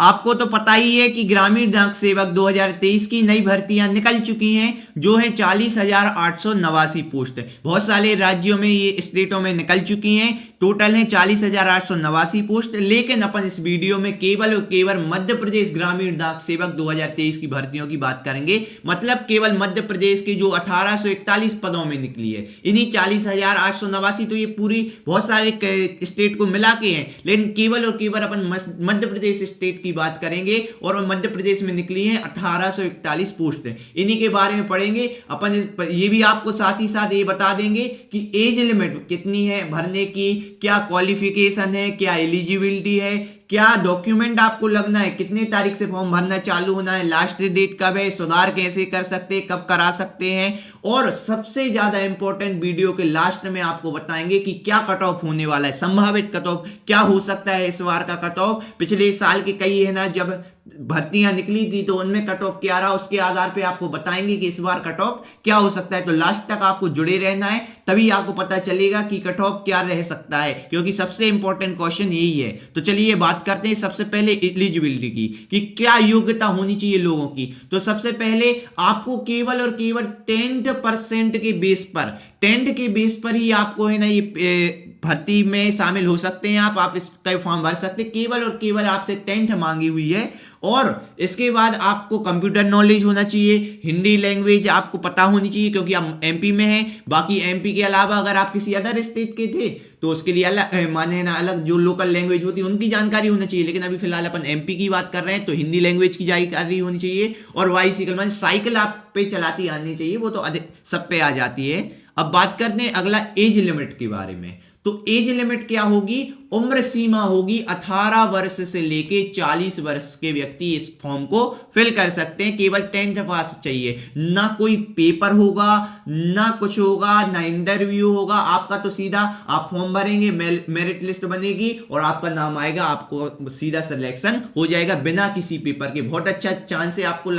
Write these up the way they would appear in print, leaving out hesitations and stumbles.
आपको तो पता ही है कि ग्रामीण डाक सेवक 2023 की नई भर्तियां निकल चुकी हैं, जो है 40,889 पोस्ट। बहुत सारे राज्यों में, ये स्टेटों में निकल चुकी हैं। टोटल है 40,889 पोस्ट। लेकिन अपन इस वीडियो में केवल और केवल मध्य प्रदेश ग्रामीण डाक सेवक 2023 की भर्तियों की बात करेंगे। मतलब केवल मध्य प्रदेश के जो 1841 पदों में निकली है, इन्हीं 40,889, तो ये पूरी बहुत सारे स्टेट को मिला के हैं। लेकिन केवल और केवल अपन मध्य प्रदेश स्टेट की बात करेंगे और मध्य प्रदेश में निकली है 1841 पोस्ट। इन्हीं के बारे में पढ़ेंगे अपन। ये भी आपको साथ ही साथ ये बता देंगे कि एज लिमिट कितनी है भरने की, क्या क्वालिफिकेशन है, क्या एलिजिबिलिटी है, क्या डॉक्यूमेंट आपको लगना है, कितने तारीख से फॉर्म भरना चालू होना है, लास्ट डेट कब है, सुधार कैसे कर सकते हैं, कब करा सकते हैं। और सबसे ज्यादा इंपॉर्टेंट वीडियो के लास्ट में आपको बताएंगे कि क्या कट ऑफ होने वाला है, संभावित कट ऑफ क्या हो सकता है इस बार का कट ऑफ। पिछले साल के कई है ना जब भर्तियां निकली थी तो उनमें कट ऑफ क्या रहा, उसके आधार पे आपको बताएंगे कि इस बार कट ऑफ क्या हो सकता है। तो लास्ट तक आपको जुड़े रहना है, तभी आपको पता चलेगा कि कट ऑफ क्या रह सकता है, क्योंकि सबसे इंपॉर्टेंट क्वेश्चन यही है। तो चलिए बात करते हैं सबसे पहले एलिजिबिलिटी की, कि क्या योग्यता होनी चाहिए लोगों की। तो सबसे पहले आपको केवल और केवल 10% के बेस पर, 10 के बेस पर ही आपको है ना ये भर्ती में शामिल हो सकते हैं। आप इसका फॉर्म भर सकते हैं। केवल और केवल आपसे 10th मांगी हुई है। और इसके बाद आपको कंप्यूटर नॉलेज होना चाहिए, हिंदी लैंग्वेज आपको पता होनी चाहिए, क्योंकि आप एमपी में हैं। बाकी एमपी के अलावा अगर आप किसी अदर स्टेट के थे तो उसके लिए अलग माने ना, अलग जो लोकल लैंग्वेज होती है उनकी जानकारी होना चाहिए। लेकिन अभी फिलहाल अपन एमपी की बात कर रहे हैं, तो हिंदी लैंग्वेज की जानकारी होनी चाहिए। और बाइसिकल माने साइकिल आप पे चलाती आनी चाहिए, वो तो सब पे आ जाती है। अब बात करते हैं अगला एज लिमिट के बारे में। तो एज लिमिट क्या होगी, उम्र सीमा होगी 18 वर्ष से लेके 40 वर्ष के व्यक्ति इस फॉर्म को फिल कर सकते हैं। केवल 10th पास चाहिए, ना कोई पेपर होगा, ना कुछ होगा, ना इंटरव्यू होगा। आपका तो सीधा आप फॉर्म भरेंगे, मेरिट लिस्ट बनेगी और आपका नाम आएगा, आपको सीधा सिलेक्शन हो जाएगा बिना किसी पेपर के। बहुत अच्छा चांस है आपको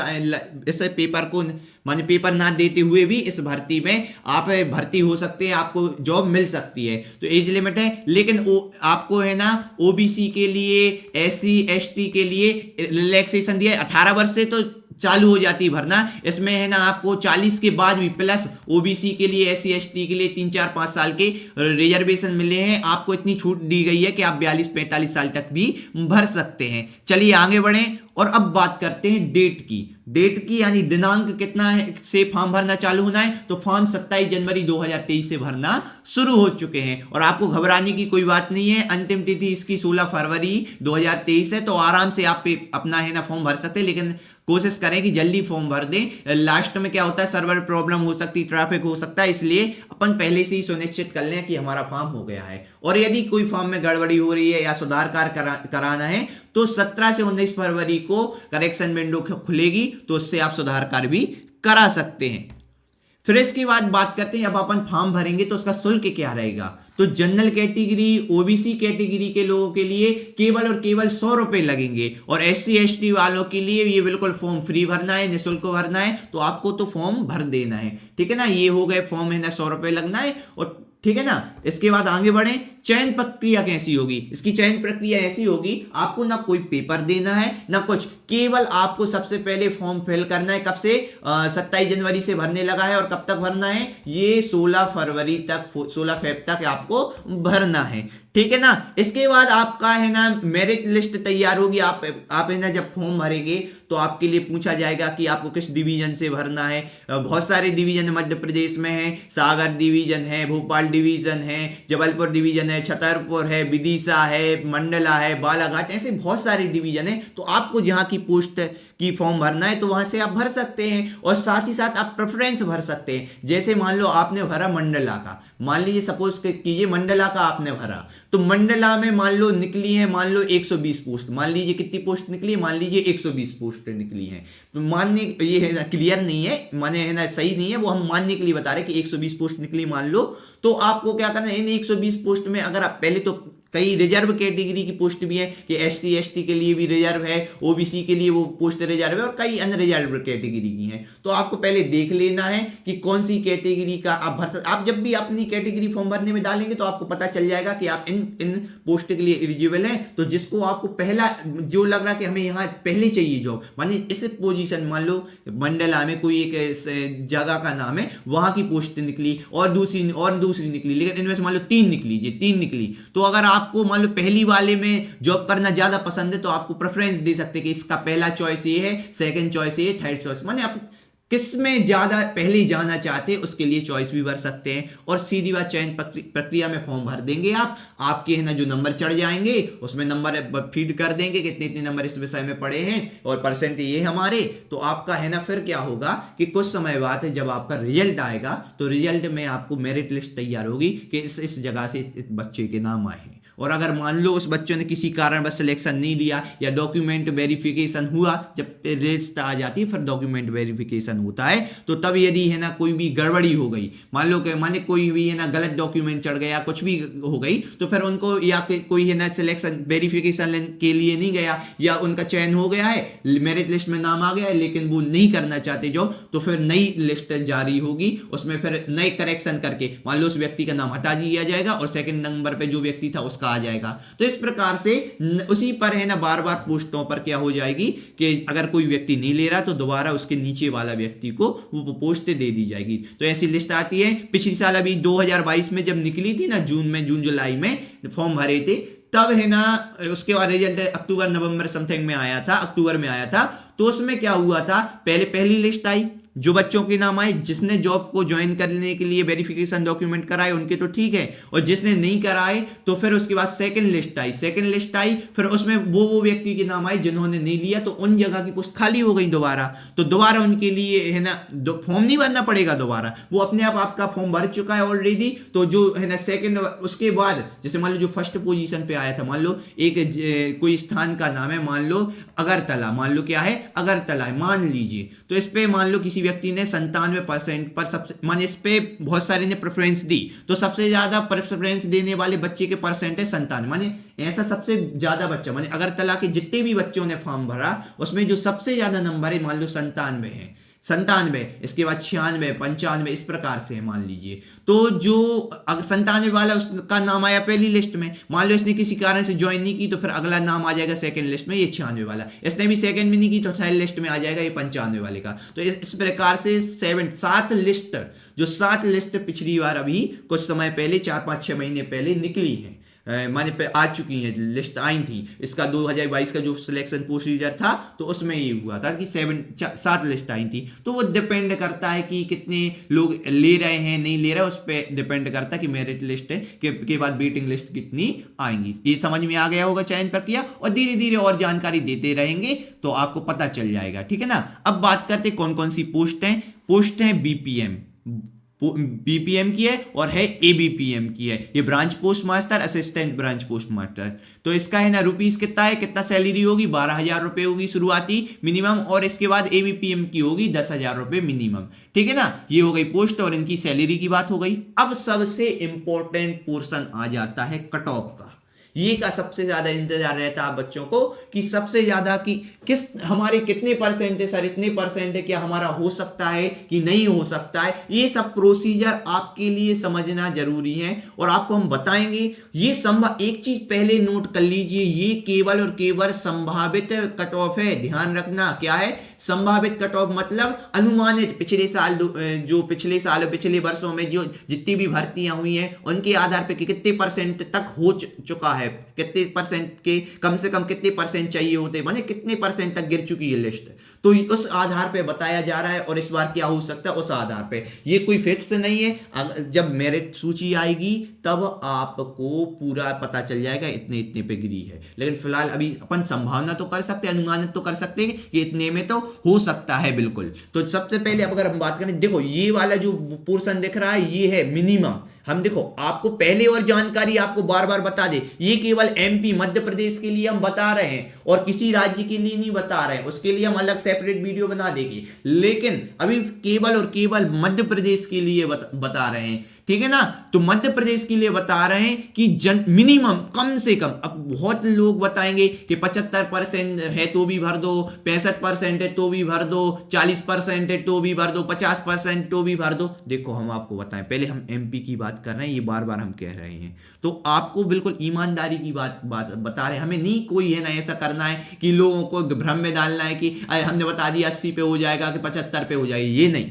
इस पेपर को माने पेपर ना देते हुए भी इस भर्ती में आप भर्ती हो सकते हैं, आपको जॉब मिल सकती है। तो एज लिमिट है। लेकिन आपको है ना ओबीसी के लिए, एससी एसटी के लिए रिलैक्सेशन दिया है। 18 वर्ष से तो चालू हो जाती है भरना। इसमें है ना आपको 40 के बाद भी प्लस ओबीसी के लिए, एससी एसटी के लिए 3-4-5 साल के रिजर्वेशन मिले हैं। आपको इतनी छूट दी गई है कि आप 42-45 साल तक भी भर सकते हैं। चलिए आगे बढ़ें और अब बात करते हैं डेट की यानी दिनांक कितना है से फॉर्म भरना चालू होना है। तो फॉर्म 27 जनवरी 2023 से भरना शुरू हो चुके हैं और आपको घबराने की कोई बात नहीं है। अंतिम तिथि इसकी 16 फरवरी 2023 है। तो आराम से आप अपना है ना फॉर्म भर सकते हैं, लेकिन कोशिश करें कि जल्दी फॉर्म भर दें। लास्ट में क्या होता है, सर्वर प्रॉब्लम हो सकती है, ट्रैफिक हो सकता है, इसलिए अपन पहले से ही सुनिश्चित कर लें कि हमारा फॉर्म हो गया है। और यदि कोई फॉर्म में गड़बड़ी हो रही है या सुधार कार्य कराना है तो 17 से 19 फरवरी को करेक्शन विंडो खुलेगी, तो उससे आप सुधार कार्य भी करा सकते हैं। फिर इसके बाद बात करते हैं, अब अपन फॉर्म भरेंगे तो उसका शुल्क क्या रहेगा। तो जनरल कैटेगरी, ओबीसी कैटेगरी के लोगों के लिए केवल और केवल 100 रुपए लगेंगे और एससी एसटी वालों के लिए ये बिल्कुल फॉर्म फ्री भरना है, निःशुल्क भरना है। तो आपको तो फॉर्म भर देना है, ठीक है ना। ये हो गए फॉर्म है ना, 100 रुपए लगना है और ठीक है ना। इसके बाद आगे बढ़े, चयन प्रक्रिया कैसी होगी। इसकी चयन प्रक्रिया ऐसी होगी, आपको ना कोई पेपर देना है ना कुछ, केवल आपको सबसे पहले फॉर्म फिल करना है। कब से 27 जनवरी से भरने लगा है और कब तक भरना है, ये 16 फरवरी तक, 16 फेब तक आपको भरना है, ठीक है ना। इसके बाद आपका है ना मेरिट लिस्ट तैयार होगी। आप है ना जब फॉर्म भरेंगे तो आपके लिए पूछा जाएगा कि आपको किस डिवीजन से भरना है। बहुत सारे डिवीजन मध्य प्रदेश में है, सागर डिवीजन है, भोपाल डिवीजन है, जबलपुर डिवीजन है, छतरपुर है, विदिशा है, मंडला है, बालाघाट, ऐसे बहुत सारे डिवीजन है। तो आपको जहां की पोस्ट की फॉर्म भरना है तो वहां से आप भर सकते हैं और साथ ही साथ आप प्रेफरेंस भर सकते हैं। जैसे मान लो आपने भरा मंडला का, मान लीजिए सपोज कीजिए मंडला का आपने भरा, तो मंडला में मान लो निकली है, मान लो 120 पोस्ट, मान लीजिए कितनी पोस्ट निकली, मान लीजिए 120 पोस्ट निकली है। तो मानने ये है ना क्लियर नहीं है, माने है ना सही नहीं है, वो हम मानने के लिए बता रहे हैं कि 120 पोस्ट निकली मान लो। तो आपको क्या करना है, इन 120 पोस्ट में अगर आप पहले तो कई रिजर्व कैटेगरी की पोस्ट भी है कि एससी एसटी के लिए भी रिजर्व है, ओबीसी के लिए वो पोस्ट रिजर्व है और कई अन्य रिजर्व कैटेगरी की हैं। तो आपको पहले देख लेना है कि कौन सी कैटेगरी का आप आप जब भी अपनी कैटेगरी फॉर्म भरने में डालेंगे तो आपको पता चल जाएगा कि आप इन पोस्ट के लिए एलिजिबल हैं। तो जिसको आपको पहला जो लग रहा कि हमें यहाँ पहले चाहिए जॉब, मानिए इस पोजीशन, मान लो मंडला में कोई एक जगह का नाम है, वहां की पोस्ट निकली और दूसरी निकली, लेकिन इनमें से मान लो 3 निकली, जी 3 निकली, तो अगर आपको मान लो पहली वाले में जॉब करना ज्यादा पसंद है तो आपको प्रेफरेंस दे सकते हैं कि इसका पहला चॉइस ये है, सेकंड चॉइस ये, थर्ड चॉइस, माने आप किस में ज्यादा पहले जाना चाहते हैं उसके लिए चॉइस भी भर सकते हैं। और सीधी बात, चयन प्रक्रिया में फॉर्म भर देंगे आपके है ना जो नंबर चढ़ जाएंगे उसमें नंबर फीड कर देंगे कितने इतने नंबर इस विषय में पढ़े हैं और परसेंट ये हमारे, तो आपका है ना फिर क्या होगा कि कुछ समय बाद जब आपका रिजल्ट आएगा तो रिजल्ट में आपको मेरिट लिस्ट तैयार होगी कि इस जगह से इस बच्चे के नाम आए हैं। और अगर मान लो उस बच्चों ने किसी कारणवश सिलेक्शन नहीं लिया या डॉक्यूमेंट वेरिफिकेशन हुआ, जब लिस्ट आ जाती है फिर डॉक्यूमेंट वेरिफिकेशन होता है, तो तब यदि है ना कोई भी गड़बड़ी हो गई, मान लो कि माने कोई भी है ना गलत डॉक्यूमेंट चढ़ गया, कुछ भी हो गई, तो फिर उनको या कोई है ना सिलेक्शन वेरिफिकेशन के लिए नहीं गया या उनका चयन हो गया है, मेरिट लिस्ट में नाम आ गया है लेकिन वो नहीं करना चाहते जॉब, तो फिर नई लिस्ट जारी होगी, उसमें फिर नए करेक्शन करके मान लो उस व्यक्ति का नाम हटा दिया जाएगा और सेकंड नंबर पे जो व्यक्ति था उसका आ जाएगा। तो इस प्रकार से उसी पर है ना बार बार पोस्टों पर क्या हो जाएगी कि अगर कोई व्यक्ति नहीं ले रहा तो दोबारा उसके नीचे वाला व्यक्ति को वो पोस्ट दे दी जाएगी। तो ऐसी लिस्ट आती है। पिछली साल अभी 2022 में जब निकली थी ना, जून जुलाई में फॉर्म भरे थे, तब है ना उसके बाद रिजल्ट अक्टूबर नवंबर समथिंग में आया था, अक्टूबर में आया था। तो उसमें क्या हुआ था, पहली लिस्ट आई, जो बच्चों के नाम आए, जिसने जॉब को ज्वाइन करने के लिए वेरिफिकेशन डॉक्यूमेंट कराए उनके तो ठीक है, और जिसने नहीं कराए तो फिर उसके बाद सेकंड लिस्ट आई, फिर उसमें वो व्यक्ति के नाम आए जिन्होंने नहीं लिया, तो उन जगह की पोस्ट खाली हो गई दोबारा, तो दोबारा उनके लिए है ना फॉर्म नहीं भरना पड़ेगा दोबारा, वो अपने आप आपका फॉर्म भर चुका है ऑलरेडी। तो जो है ना सेकंड, उसके बाद जैसे मान लो जो फर्स्ट पोजीशन पे आया था, मान लो एक कोई स्थान का नाम है, मान लो अगरतला, मान लो क्या है अगरतला है मान लीजिए, तो इस पे मान लो किसी व्यक्ति ने 97% पर सबसे माने इस पे बहुत सारे ने प्रेफरेंस दी, तो सबसे ज्यादा प्रेफरेंस देने वाले बच्चे के परसेंट है 97, माने ऐसा सबसे ज्यादा बच्चा, माने अगरतला के जितने भी बच्चों ने फॉर्म भरा उसमें जो सबसे ज्यादा नंबर है मान लो 97 है, 97, इसके बाद 96, 95, इस प्रकार से मान लीजिए। तो जो 97 वाला उसका नाम आया पहली लिस्ट में, मान लो इसने किसी कारण से ज्वाइन नहीं की तो फिर अगला नाम आ जाएगा सेकंड लिस्ट में, ये 96 वाला, इसने भी सेकंड में नहीं की तो थर्ड लिस्ट में आ जाएगा ये 95 वाले का। तो इस प्रकार से 7 लिस्ट, जो 7 लिस्ट पिछली बार अभी कुछ समय पहले 4-5-6 महीने पहले निकली है, माने पे आ चुकी है, लिस्ट आई थी, इसका 2022 का जो सिलेक्शन प्रोसीजर था तो उसमें ये हुआ था कि 7 लिस्ट आई थी। तो वो डिपेंड करता है कि कितने लोग ले रहे हैं नहीं ले रहे, उस पर डिपेंड करता है कि मेरिट लिस्ट के बाद वेटिंग लिस्ट कितनी आएंगी। ये समझ में आ गया होगा चयन प्रक्रिया, और धीरे धीरे और जानकारी देते रहेंगे तो आपको पता चल जाएगा, ठीक है ना। अब बात करते कौन कौन सी पोस्ट है बीपीएम की है और है एबीपीएम की है, ये branch post master, assistant branch post master. तो इसका है ना रुपीस कितना सैलरी होगी, 12,000 रुपए होगी शुरुआती मिनिमम, और इसके बाद एबीपीएम की होगी 10,000 रुपए मिनिमम, ठीक है ना। ये हो गई पोस्ट और इनकी सैलरी की बात हो गई। अब सबसे इंपॉर्टेंट पोर्शन आ जाता है कट ऑफ का। ये का सबसे ज्यादा इंतजार रहता है बच्चों को कि सबसे ज्यादा कि किस हमारे कितने परसेंट है सर, इतने परसेंट है, क्या हमारा हो सकता है कि नहीं हो सकता है। ये सब प्रोसीजर आपके लिए समझना जरूरी है और आपको हम बताएंगे। ये एक चीज पहले नोट कर लीजिए, ये केवल और केवल संभावित कट ऑफ है, ध्यान रखना। क्या है संभावित कट ऑफ, मतलब अनुमानित पिछले साल पिछले वर्षों में जो जितनी भी भर्तियां हुई हैं उनके आधार पर कितने परसेंट तक हो चुका है, कितने परसेंट के कम से कम कितने परसेंट चाहिए होते, माने कितने परसेंट तक गिर चुकी है लिस्ट, तो उस आधार पे बताया जा रहा है। और इस बार क्या हो सकता है उस आधार पे, ये कोई फिक्स नहीं है। जब मेरिट सूची आएगी तब आपको पूरा पता चल जाएगा इतने इतने पे गिरी है, लेकिन फिलहाल अभी अपन संभावना तो कर सकते हैं, अनुमानित तो कर सकते हैं कि इतने में तो हो सकता है बिल्कुल। तो सबसे पहले अगर हम बात करें, देखो ये वाला जो पोर्शन दिख रहा है ये है मिनिमम। हम देखो आपको पहले और जानकारी आपको बार बार बता दे, ये केवल एमपी मध्य प्रदेश के लिए हम बता रहे हैं और किसी राज्य के लिए नहीं बता रहे हैं, उसके लिए हम अलग सेपरेट वीडियो बना देंगे, लेकिन अभी केवल और केवल मध्य प्रदेश के लिए बता रहे हैं। ठीक है ना। तो मध्य प्रदेश के लिए बता रहे हैं कि मिनिमम कम से कम, अब बहुत लोग बताएंगे कि 75% है तो भी भर दो, 65% है तो भी भर दो, 40% है तो भी भर दो, 50% तो भी भर दो। देखो हम आपको बताएं, पहले हम एमपी की बात कर रहे हैं, ये बार बार हम कह रहे हैं, तो आपको बिल्कुल ईमानदारी की बात बता रहे हैं। हमें नहीं कोई है ना ऐसा करना है कि लोगों को भ्रम में डालना है कि हमने बता दिया 80 पे हो जाएगा कि 75 पे हो जाएगा, ये नहीं।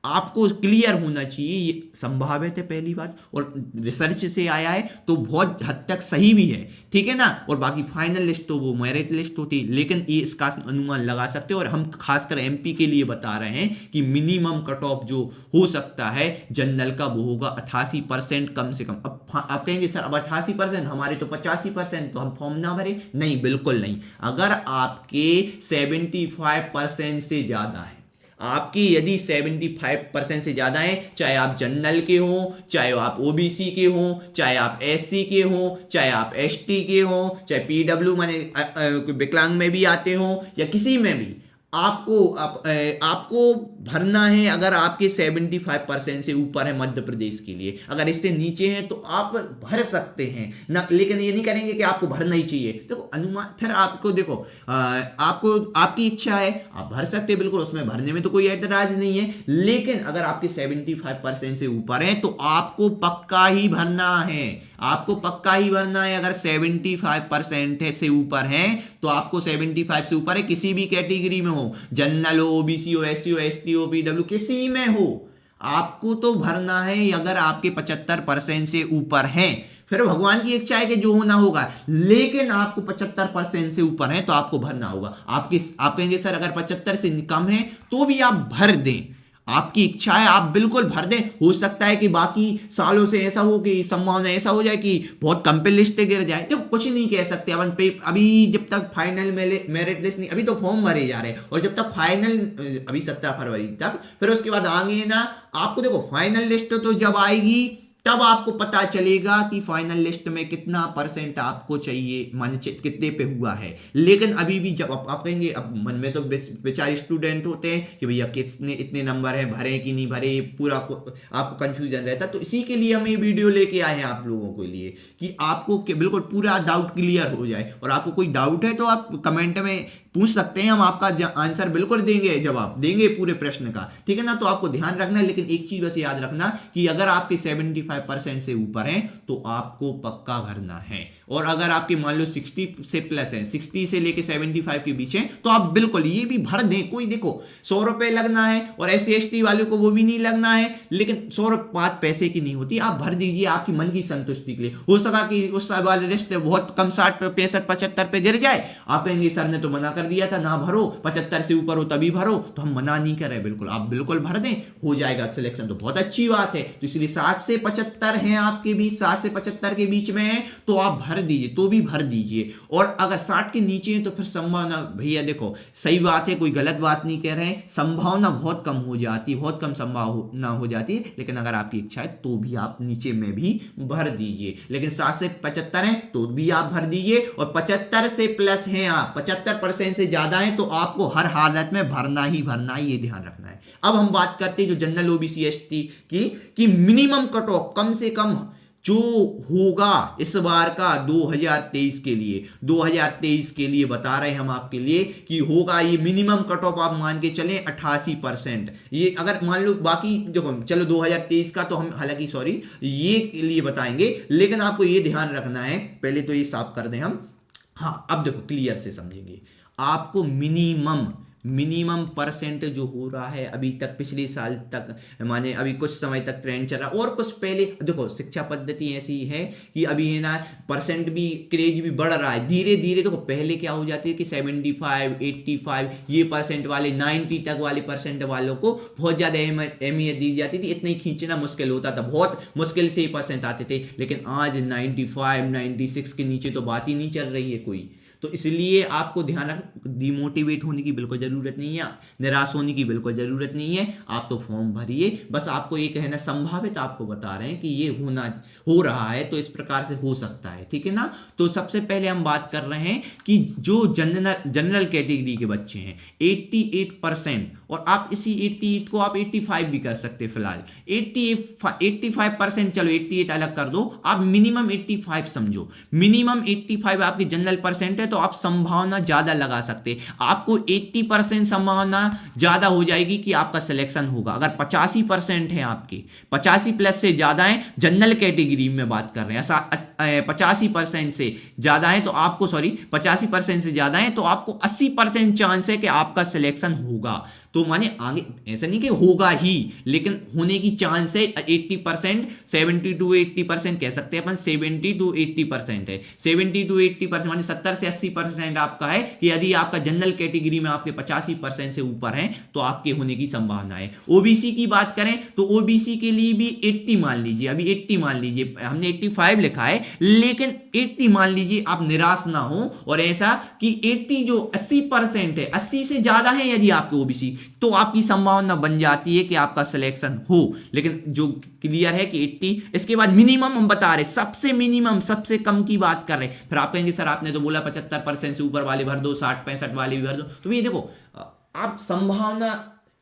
आपको क्लियर होना चाहिए ये संभावित है पहली बात, और रिसर्च से आया है तो बहुत हद तक सही भी है, ठीक है ना। और बाकी फाइनल लिस्ट तो वो मेरिट लिस्ट होती है, लेकिन ये इसका अनुमान लगा सकते हो। और हम खासकर एमपी के लिए बता रहे हैं कि मिनिमम कट ऑफ जो हो सकता है जनरल का वो होगा 88% कम से कम। अब आप कहेंगे सर अब 88%, हमारे तो 85%, तो हम फॉर्म ना भरे? नहीं, बिल्कुल नहीं। अगर आपके 75% से ज्यादा है, आपकी यदि 75% से ज्यादा है, चाहे आप जनरल के हो, चाहे आप ओबीसी के हो, चाहे आप एससी के हो, चाहे आप एसटी के हो, चाहे पीडब्ल्यू माने विकलांग में भी आते हो या किसी में भी, आपको भरना है। अगर आपके 75% से ऊपर है मध्य प्रदेश के लिए, अगर इससे नीचे हैं तो आप भर सकते हैं ना, लेकिन ये नहीं करेंगे कि आपको भरना ही चाहिए। देखो अनुमान, फिर आपको देखो आपको आपकी इच्छा है, आप भर सकते हैं बिल्कुल, उसमें भरने में तो कोई ऐतराज नहीं है। लेकिन अगर आपके 75% से ऊपर है तो आपको पक्का ही भरना है, आपको पक्का ही भरना है। अगर 75% से ऊपर है तो आपको 75 से ऊपर है, किसी भी कैटेगरी में हो, जनरल हो, ओबीसी हो, एससी हो, एसटी हो, पीडब्ल्यू किसी में हो, आपको तो भरना है। अगर आपके 75% से ऊपर है, फिर भगवान की इच्छा है कि जो होना होगा, लेकिन आपको 75% से ऊपर है तो आपको भरना होगा। आप कहेंगे सर अगर 75 से कम है तो भी आप भर दें, आपकी इच्छा है, आप बिल्कुल भर दें। हो सकता है कि बाकी सालों से ऐसा हो कि संभावना ऐसा हो जाए कि बहुत कम पे लिस्ट गिर जाए, तो कुछ नहीं कह सकते अपन पे। अभी जब तक फाइनल मेरिट लिस्ट नहीं, अभी तो फॉर्म भरे जा रहे हैं, और जब तक फाइनल अभी 17 फरवरी तक, फिर उसके बाद आगे ना आपको देखो फाइनल लिस्ट तो जब आएगी तब आपको पता चलेगा कि फाइनल लिस्ट में कितना परसेंट आपको चाहिए, माने कितने पे हुआ है। लेकिन अभी भी जब आप कहेंगे, अब मन में तो बेचारे स्टूडेंट होते हैं कि भैया कितने इतने नंबर है, भरे कि नहीं भरे, पूरा आपको कंफ्यूजन रहता। तो इसी के लिए हम ये वीडियो लेके आए हैं आप लोगों के लिए कि आपको बिल्कुल पूरा डाउट क्लियर हो जाए। और आपको कोई डाउट है तो आप कमेंट में पूछ सकते हैं, हम आपका आंसर बिल्कुल देंगे, जवाब देंगे पूरे प्रश्न का, ठीक है ना। तो आपको ध्यान रखना है, लेकिन एक चीज बस याद रखना कि अगर आपके 75% से ऊपर हैं तो आपको पक्का भरना है। और अगर आपके मान लो 60 से प्लस है, 60 से लेके 75 के बीच है, तो आप बिल्कुल ये भी भर दें। कोई देखो 100 रुपए लगना है, और SC ST वाले को वो भी नहीं लगना है, लेकिन 100 बात पैसे की नहीं होती, आप भर दीजिए आपकी मन की संतुष्टि के लिए। हो सका कि उस वाले लिस्ट बहुत कम 60 पे 65 75 पे गिर जाए, आप कहेंगे सर ने तो मना कर दिया था ना भरो, 75 से ऊपर हो तभी भरो, तो हम मना नहीं कर रहे, बिल्कुल आप बिल्कुल भर दें, हो जाएगा सिलेक्शन, तो बहुत अच्छी बात है। तो इसलिए 7 से 75 हैं आपके बीच, 7 से 75 के बीच में है तो आप भर दीजिए, तो भी भर दीजिए। और अगर 60 के नीचे है तो फिर संभावना, भैया देखो सही बात है, कोई गलत बात नहीं कह रहे हैं, संभावना बहुत कम हो जाती है, बहुत कम संभावना हो जाती है। लेकिन अगर आपकी इच्छा है तो भी आप नीचे में भी भर दीजिए। लेकिन 7 से 75 है तो भी आप भर दीजिए, और 75 से प्लस हैं आप, 75% से ज्यादा है तो आपको हर हालत में भरना ही भरना है, ये ध्यान रखना है। अब हम बात करते हैं जो जनरल ओबीसी एसटी की कि मिनिमम कट ऑफ कम से कम जो होगा इस बार का 2023 के लिए, 2023 के लिए बता रहे हैं हम आपके लिए कि होगा ये मिनिमम कट ऑफ, आप मान के चलें 88%। ये अगर मान लो बाकी देखो चलो 2023 का तो हम हालांकि सॉरी ये लिए बताएंगे, लेकिन आपको ये ध्यान रखना है, पहले तो ये साफ कर दें हम। हाँ अब देखो क्लियर से समझेंगे, आपको मिनिमम परसेंट जो हो रहा है अभी तक, पिछले साल तक, माने अभी कुछ समय तक ट्रेंड चल रहा है, और कुछ पहले देखो शिक्षा पद्धति ऐसी है कि अभी है ना परसेंट भी, क्रेज भी बढ़ रहा है धीरे धीरे। देखो पहले क्या हो जाती है कि 75 85 ये परसेंट वाले, 90 तक वाले परसेंट वालों को बहुत ज्यादा अहमियत दी जाती थी, इतना ही खींचना मुश्किल होता था, बहुत मुश्किल से ही परसेंट आते थे। लेकिन आज 95 96 के नीचे तो बात ही नहीं चल रही है कोई। तो इसलिए आपको ध्यान रख, डिमोटिवेट होने की बिल्कुल जरूरत नहीं है, निराश होने की बिल्कुल जरूरत नहीं है। आप तो फॉर्म भरिए, बस आपको ये कहना संभावित आपको बता रहे हैं कि ये हो रहा है, तो इस प्रकार से हो सकता है, ठीक है ना। तो सबसे पहले हम बात कर रहे हैं कि जो जनरल कैटेगरी के बच्चे हैं 88%, और आप इसी 88 को आप 85 भी कर सकते हैं। फिलहाल 85%, चलो 88 अलग कर दो, आप मिनिमम 85 समझो। मिनिमम 85 आपकी जनरल परसेंट है, तो आप संभावना ज्यादा लगा सकते हैं। आपको 80% संभावना ज्यादा हो जाएगी कि आपका सिलेक्शन होगा। अगर 85% है आपके, 85 प्लस से ज्यादा है, जनरल कैटेगरी में बात कर रहे हैं, 85% से ज्यादा है तो आपको, 85% से ज्यादा है तो आपको 80% चांस है कि आपका सिलेक्शन होगा। तो माने आगे ऐसा नहीं कि होगा ही, लेकिन होने की चांस है 80%, 70 to 80% कह सकते हैं अपन, 70 to 80% है। 70 to 80% माने 70 से 80% आपका है कि यदि आपका जनरल कैटेगरी में आपके 85% से ऊपर है तो आपके होने की संभावना है। ओबीसी की बात करें तो ओबीसी के लिए भी 80 मान लीजिए, अभी 80 मान लीजिए, हमने 85 लिखा है, लेकिन 80 मान लीजिए, आप निराश ना हो। और ऐसा कि 80 जो 80% है, 80 से ज्यादा है यदि आपके ओबीसी, तो आपकी संभावना बन जाती है कि आपका सिलेक्शन हो। लेकिन जो क्लियर है कि 80, इसके बाद मिनिमम हम बता रहे, सबसे मिनिमम, सबसे कम की बात कर रहे हैं। फिर आप कहेंगे सर आपने तो बोला 75% से ऊपर वाले भर दो, 60-65 वाले भी भर दो। तो ये देखो, आप संभावना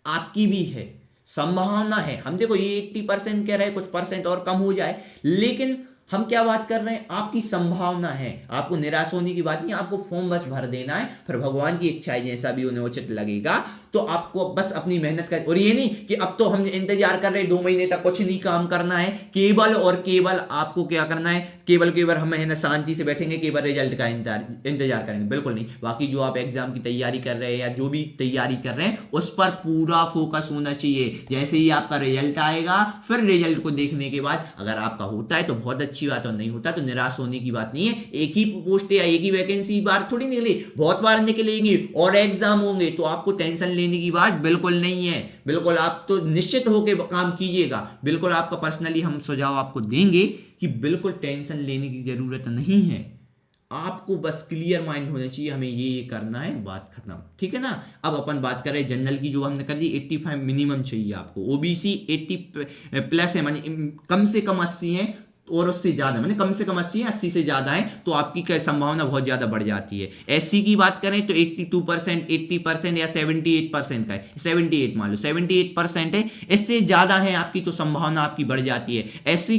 आपकी भी है, संभावना है। हम देखो ये 80% कह रहे हैं, कुछ परसेंट और कम हो जाए, लेकिन हम क्या बात कर रहे हैं, आपकी संभावना है। आपको निराश होने की बात नहीं, आपको फॉर्म बस भर देना है, फिर भगवान की इच्छा है, जैसा भी उन्हें उचित लगेगा तो आपको बस अपनी मेहनत कर। और ये नहीं कि अब तो हम इंतजार कर रहे हैं 2 महीने तक कुछ नहीं काम करना है, केवल और केवल आपको क्या करना है, केवल हम है ना शांति से बैठेंगे, केवल रिजल्ट का इंतजार करेंगे, बिल्कुल नहीं। बाकी जो आप एग्जाम की तैयारी कर रहे हैं या जो भी तैयारी कर रहे हैं, उस पर पूरा फोकस होना चाहिए। जैसे ही आपका रिजल्ट आएगा, फिर रिजल्ट को देखने के बाद अगर आपका होता है तो बहुत अच्छी बात, और नहीं होता तो निराश होने की बात नहीं है। एक ही पोस्ट या एक ही वैकेंसी बार थोड़ी निकली, बहुत बार निकलेगी और एग्जाम होंगे, तो आपको टेंशन लेने की बात बिल्कुल नहीं है। बिल्कुल आप तो निश्चित होकर काम कीजिएगा। बिल्कुल आपका पर्सनली हम सुझाव आपको देंगे कि बिल्कुल टेंशन लेने की जरूरत नहीं है। आपको बस क्लियर माइंड होना चाहिए, हमें ये करना है, बात खत्म, ठीक है ना। अब अपन बात कर रहे हैं जनरल की, जो हमने कर दी 85 मिनिमम चाहिए आपको। ओबीसी 80 प्लस है, माने कम से कम 80 है, और उससे ज्यादा, मैंने कम से कम 80 है, 80 से ज्यादा है तो आपकी संभावना बहुत ज्यादा बढ़ जाती है। एससी की बात करें तो 82%, 80% या 78% का है, 78 मान लो, 78% है, इससे ज्यादा है आपकी तो संभावना आपकी बढ़ जाती है। एससी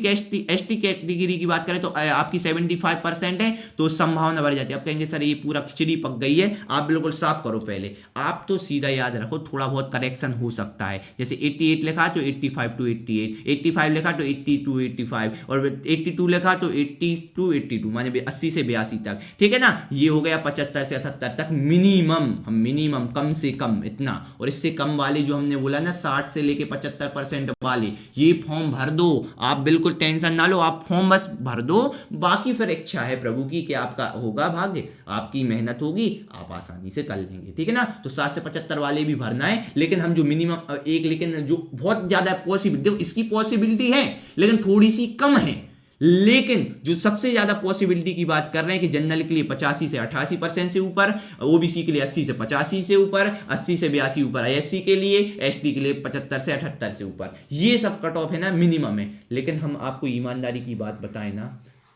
एसटी कैटेगरी की बात करें तो आपकी 75% है तो संभावना बढ़ जाती है। आप कहेंगे सर ये पूरा खिचड़ी पक गई है, आप बिल्कुल साफ करो पहले। आप तो सीधा याद रखो, थोड़ा बहुत करेक्शन हो सकता है, जैसे 88 लिखा तो 85 to 88, 85 लिखा तो 80 to 85, और 82 लिखा तो 80 to 82, माने 80 से 82 तक, ठीक है ना। ये हो गया 75 से 78 तक मिनिमम, हम मिनिमम कम से कम इतना। और इससे कम वाले जो हमने बोला ना 60 से लेके 75% वाले, ये फॉर्म भर दो, आप बिल्कुल टेंशन ना लो, आप फॉर्म बस भर दो। बाकी फिर इच्छा है प्रभु की कि आपका होगा भाग्य, आपकी मेहनत होगी, आप आसानी से कर लेंगे, ठीक है ना। तो 60 से 75 वाले भी भरना है, लेकिन हम जो मिनिमम एक, लेकिन जो बहुत ज्यादा पॉसिबिलिटी, इसकी पॉसिबिलिटी है लेकिन थोड़ी सी कम है। लेकिन जो सबसे ज्यादा पॉसिबिलिटी की बात कर रहे हैं कि जनरल के लिए 85 से 88% से ऊपर, ओबीसी के लिए 80 से 85 से ऊपर, 80 से 82 ऊपर, एससी के लिए, एसटी के लिए 75 से 78 से ऊपर, ये सब कट ऑफ है ना, मिनिमम है। लेकिन हम आपको ईमानदारी की बात बताएं ना,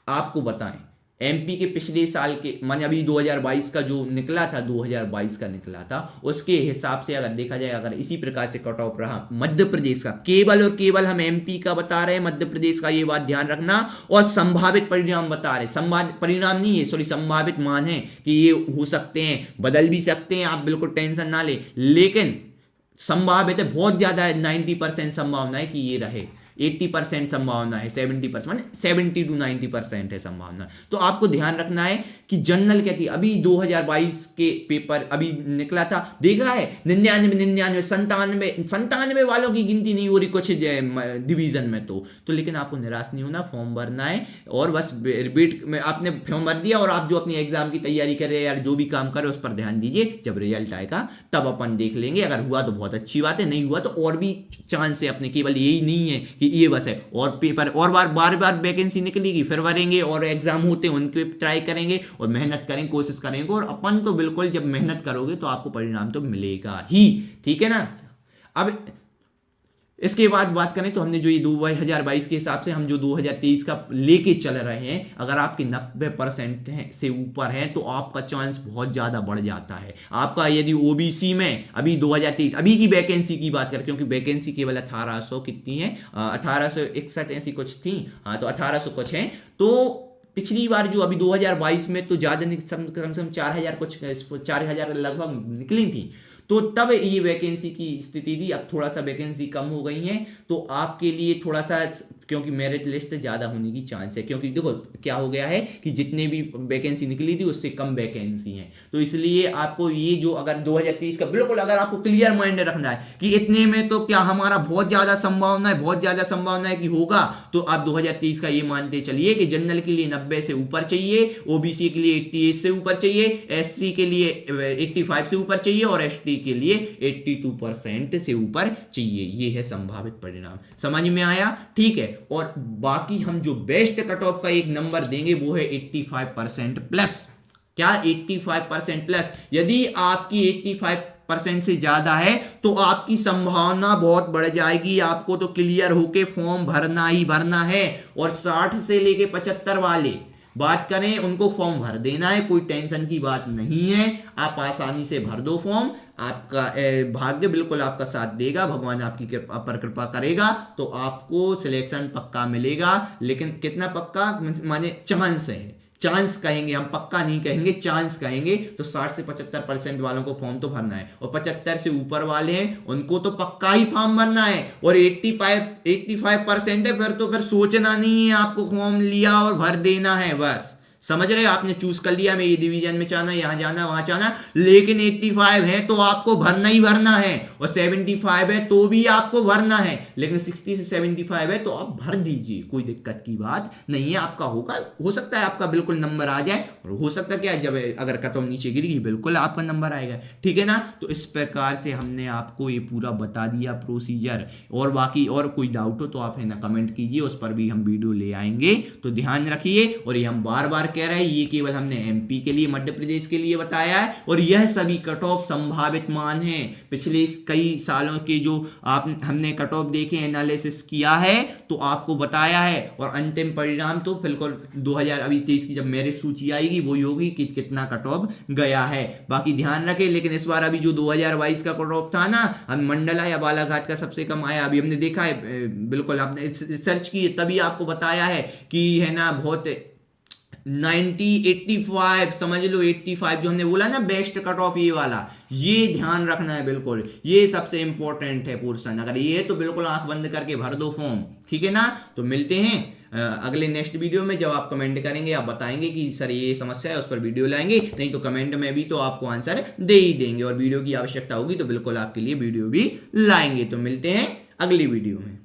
आपको बताएं, एमपी के पिछले साल के, माने अभी 2022 का जो निकला था, 2022 का निकला था, उसके हिसाब से अगर देखा जाए, अगर इसी प्रकार से कट ऑफ रहा मध्य प्रदेश का, केवल और केवल हम एमपी का बता रहे हैं, मध्य प्रदेश का ये बात ध्यान रखना, और संभावित परिणाम बता रहे हैं, संभावित परिणाम नहीं है, सॉरी संभावित मान है कि ये हो सकते हैं, बदल भी सकते हैं, आप बिल्कुल टेंशन ना ले, लेकिन संभावित है, बहुत ज्यादा है, 90% संभावना है कि ये रहे, 80% संभावना है, 70% माने 70 to 90% है संभावना। तो आपको ध्यान रखना है कि जनरल कहती है, अभी 2022 के पेपर अभी निकला था, देखा है 99, 97 वालों की गिनती नहीं हो रही कुछ डिवीजन में, तो लेकिन आपको निराश नहीं होना, फॉर्म भरना है, और बस रिपीट में आपने फॉर्म भर दिया, और आप जो अपनी एग्जाम की तैयारी कर रहे हैं, यार जो भी काम कर रहे हैं उस पर ध्यान दीजिए। जब रिजल्ट आएगा तब अपन देख लेंगे, अगर हुआ तो बहुत अच्छी बात है, नहीं हुआ तो और भी चांस है अपने, केवल यही नहीं है कि ये बस है, और पेपर और बार बार वैकेंसी निकलेगी, फिर भरेंगे, और एग्जाम होते हैं उनके ट्राई करेंगे, और मेहनत करें, कोशिश करेंगे, और अपन तो बिल्कुल जब मेहनत करोगे तो आपको परिणाम तो मिलेगा ही, ठीक है ना। अब इसके बाद बात करें तो हमने जो ये 2022 के हिसाब से हम जो 2023 का लेके चल रहे हैं, अगर आपके 90% से ऊपर है तो आपका चांस बहुत ज़्यादा बढ़ जाता है। आपका यदि ओबीसी में अभी 2023 अभी की वैकेंसी की बात करें, क्योंकि वैकेंसी केवल 1800 कितनी है, 1861 ऐसी कुछ थी, हाँ तो 1800 कुछ है। तो पिछली बार जो अभी 2022 में तो ज़्यादा कम से कम 4000 कुछ 4000 लगभग निकली थी, तो तब ये वैकेंसी की स्थिति थी। अब थोड़ा सा वैकेंसी कम हो गई है, तो आपके लिए थोड़ा सा, क्योंकि मेरिट लिस्ट ज़्यादा होने की चांस है, क्योंकि देखो क्या हो गया है कि जितने भी वैकेंसी निकली थी उससे कम वैकेंसी हैं, तो इसलिए आपको ये जो अगर 2023 का बिल्कुल अगर आपको क्लियर माइंड रखना है कि इतने में तो क्या हमारा बहुत ज़्यादा संभावना है, बहुत ज़्यादा संभावना है कि होगा, तो आप 2023 का ये मानते चलिए कि जनरल के लिए 90 से ऊपर चाहिए, ओबीसी के लिए 88 से ऊपर चाहिए, एससी के लिए 85 से ऊपर चाहिए और एसटी के लिए 82% से ऊपर चाहिए। ये है संभावित परिणाम, समझ में आया, ठीक है। और बाकी हम जो बेस्ट कट ऑफ का एक नंबर देंगे वो है 85% प्लस। क्या 85% प्लस? यदि आपकी 85% से ज्यादा है तो आपकी संभावना बहुत बढ़ जाएगी, आपको तो क्लियर होके फॉर्म भरना ही भरना है। और 60 से लेके 75 वाले बात करें, उनको फॉर्म भर देना है, कोई टेंशन की बात नहीं है, आप आसानी से भर दो फॉर्म, आपका भाग्य बिल्कुल आपका साथ देगा, भगवान आपकी पर कृपा करेगा, तो आपको सिलेक्शन पक्का मिलेगा। लेकिन कितना पक्का, माने चांस है, चांस कहेंगे हम, पक्का नहीं कहेंगे, चांस कहेंगे। तो 60 से 75% वालों को फॉर्म तो भरना है, और 75 से ऊपर वाले हैं उनको तो पक्का ही फॉर्म भरना है। और 85% है फिर सोचना नहीं है, आपको फॉर्म लिया और भर देना है बस, समझ रहे हो, आपने चूज कर लिया मैं ये डिवीजन में जाना, यहां जाना, वहां जाना, लेकिन 85 है तो आपको भरना ही भरना है, और 75 है तो भी आपको भरना है, लेकिन 60 से 75 है तो आप भर दीजिए, कोई दिक्कत की बात नहीं है। आपका होगा, हो सकता है आपका बिल्कुल नंबर आ जाए, और हो सकता है क्या, जब अगर कट ऑफ नीचे गिरेगी बिल्कुल आपका नंबर आएगा, ठीक है ना। तो इस प्रकार से हमने आपको ये पूरा बता दिया प्रोसीजर, और बाकी और कोई डाउट हो तो आप है ना कमेंट कीजिए, उस पर भी हम वीडियो ले आएंगे। तो ध्यान रखिए, और ये हम बार बार कह रहे हैं, ये केवल हमने एमपी के लिए, मध्य प्रदेश के लिए बताया है, और यह सभी कट ऑफ संभावित मान हैं, पिछले कई सालों के जो हमने कट ऑफ देखे, एनालिसिस किया है, तो आपको बताया है। और अंतिम परिणाम तो बिल्कुल 2023 की जब मेरिट सूची आएगी वही होगी कि कितना कट ऑफ गया है। बाकी ध्यान रखें, लेकिन इस बार अभी जो 2022 का कट ऑफ था ना, हम मंडला या बालाघाट का सबसे कम आया, अभी हमने देखा है, बिल्कुल आपने सर्च की तभी आपको बताया है कि है ना बहुत 85 समझ लो, 85 जो हमने बोला ना बेस्ट कट ऑफ, ये वाला, ये ध्यान रखना है बिल्कुल, ये सबसे इंपॉर्टेंट है पोर्शन। अगर ये है तो बिल्कुल आंख बंद करके भर दो फॉर्म, ठीक है ना। तो मिलते हैं अगले नेक्स्ट वीडियो में, जब आप कमेंट करेंगे, आप बताएंगे कि सर ये समस्या है, उस पर वीडियो लाएंगे, नहीं तो कमेंट में भी तो आपको आंसर दे ही देंगे, और वीडियो की आवश्यकता होगी तो बिल्कुल आपके लिए वीडियो भी लाएंगे। तो मिलते हैं अगली वीडियो में।